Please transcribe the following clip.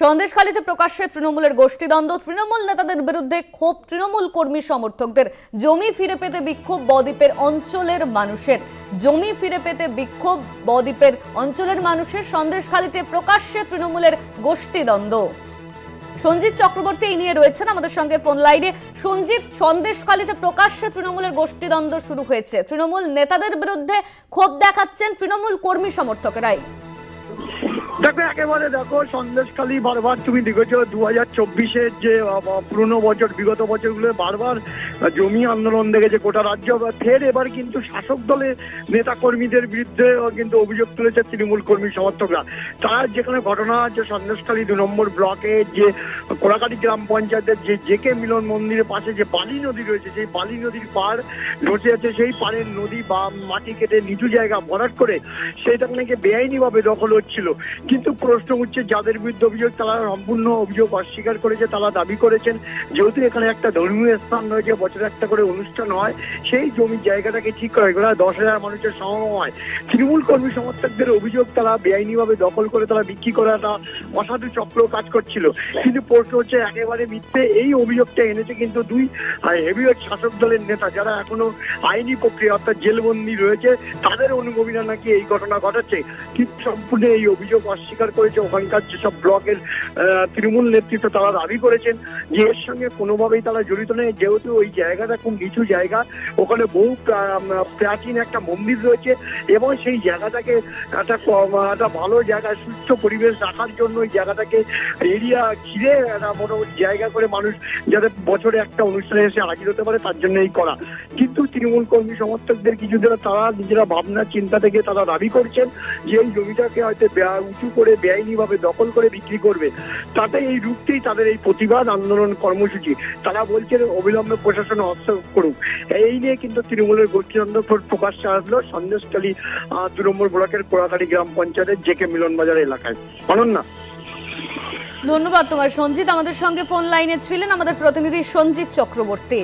সন্দেশখালীতে প্রকাশ্যে তৃণমূলের গোষ্ঠীদ্বন্দ্ব, তৃণমূল নেতাদের বিরুদ্ধে ক্ষোভ, তৃণমূল কর্মী সমর্থকদের। জমি ফিরে পেতে বিক্ষোভ বদ্বীপের অঞ্চলের মানুষের। জমি ফিরে পেতে বিক্ষোভ বদ্বীপের অঞ্চলের মানুষের। সন্দেশখালীতে প্রকাশ্যে তৃণমূলের গোষ্ঠীদ্বন্দ্ব। সঞ্জিত চক্রবর্তী এই নিয়ে রয়েছেন আমাদের সঙ্গে ফোন লাইনে। সঞ্জিত, সন্দেশখালীতে প্রকাশ্যে তৃণমূলের গোষ্ঠীদ্বন্দ্ব শুরু হয়েছে। তৃণমূল নেতাদের বিরুদ্ধে ক্ষোভ দেখাচ্ছেন তৃণমূল কর্মী সমর্থকেরাই। দেখো, একেবারে দেখো, সন্দেশখালী বারবার তুমি দেখেছো 2024-এর যে পুরনো বছর, বিগত বছরগুলো বারবার জমি আন্দোলন দেখেছে গোটা রাজ্য। ফের এবার কিন্তু শাসক দলের নেতা কর্মীদের বিরুদ্ধে কিন্তু অভিযোগ তুলেছে তৃণমূল কর্মী সমর্থকরা। তারা যেখানে ঘটনা হচ্ছে, সন্দেশখালী 2 নম্বর ব্লকে যে কোড়াকাটি গ্রাম পঞ্চায়েতের যে জেকে মিলন মন্দিরের পাশে যে বালি নদী রয়েছে, সেই বালি নদীর পাড় ধসে আছে। সেই পাড়ের নদী বা মাটি কেটে নিচু জায়গা ভরাট করে সেইটা নাকি বেআইনিভাবে দখল হচ্ছিল। কিন্তু প্রশ্ন উঠছে, যাদের বিরুদ্ধে অভিযোগ তারা সম্পূর্ণ অভিযোগ অস্বীকার করেছে। তারা দাবি করেছেন যেহেতু এখানে একটা ধর্মীয় স্থান রয়েছে, বছরে একটা করে অনুষ্ঠান হয়, সেই জমির জায়গাটাকে ঠিক করে 10,000 মানুষের সমাগম হয়। তৃণমূল কর্মী সমর্থকদের অভিযোগ তারা বেআইনিভাবে দখল করে তারা বিক্রি করে একটা অসাধু চক্র কাজ করছিল। কিন্তু প্রশ্ন হচ্ছে একেবারে মিথ্যে। এই অভিযোগটা এনেছে কিন্তু 2 হেভিওয়েট শাসক দলের নেতা, যারা এখনো আইনি প্রক্রিয়া অর্থাৎ জেলবন্দি রয়েছে। তাদের অনুগমীরা নাকি এই ঘটনা ঘটাচ্ছে, কিন্তু সম্পূর্ণ এই অভিযোগ অস্বীকার করেছে ওখানকার যেসব ব্লকের তৃণমূল নেতৃত্ব। তারা দাবি করেছেন যে এর সঙ্গে কোনোভাবেই তারা জড়িত নেই, যেহেতু ওই জায়গাটা খুব নিচু জায়গা, ওখানে বহু প্রাচীন একটা মন্দির রয়েছে এবং সেই জায়গাটাকে একটা ভালো জায়গায় সুস্থ পরিবেশ রাখার জন্য ওই জায়গাটাকে এরিয়া ঘিরে একটা মোটামুটি জায়গা করে মানুষ যাতে বছরে একটা অনুষ্ঠানে এসে হাজির হতে পারে, তার জন্য এই করা। কিন্তু তৃণমূল কর্মী সমর্থকদের কিছু যারা তারা নিজেরা ভাবনা চিন্তা থেকে তারা দাবি করছেন যে এই জমিটাকে হয়তো উঁচু করে বেআইনিভাবে দখল করে বিক্রি করবে। তাতে এই রূপতেই তাদের এই প্রতিবাদ আন্দোলন কর্মসূচি। তারা বলছেন অবিলম্বে প্রশাসন হস্তক্ষেপ করুক। এই নিয়ে কিন্তু তৃণমূলের গোষ্ঠীদ্বন্দ্ব প্রকাশ্যে আসলো সন্দেশখালী 2 নম্বর ব্লকের কোড়াকাটি গ্রাম পঞ্চায়েতের জেকে মিলন বাজার এলাকায়। অনন্যা, ধন্যবাদ তোমার সঞ্জিত। আমাদের সঙ্গে ফোন লাইনে ছিলেন আমাদের প্রতিনিধি সঞ্জিত চক্রবর্তী।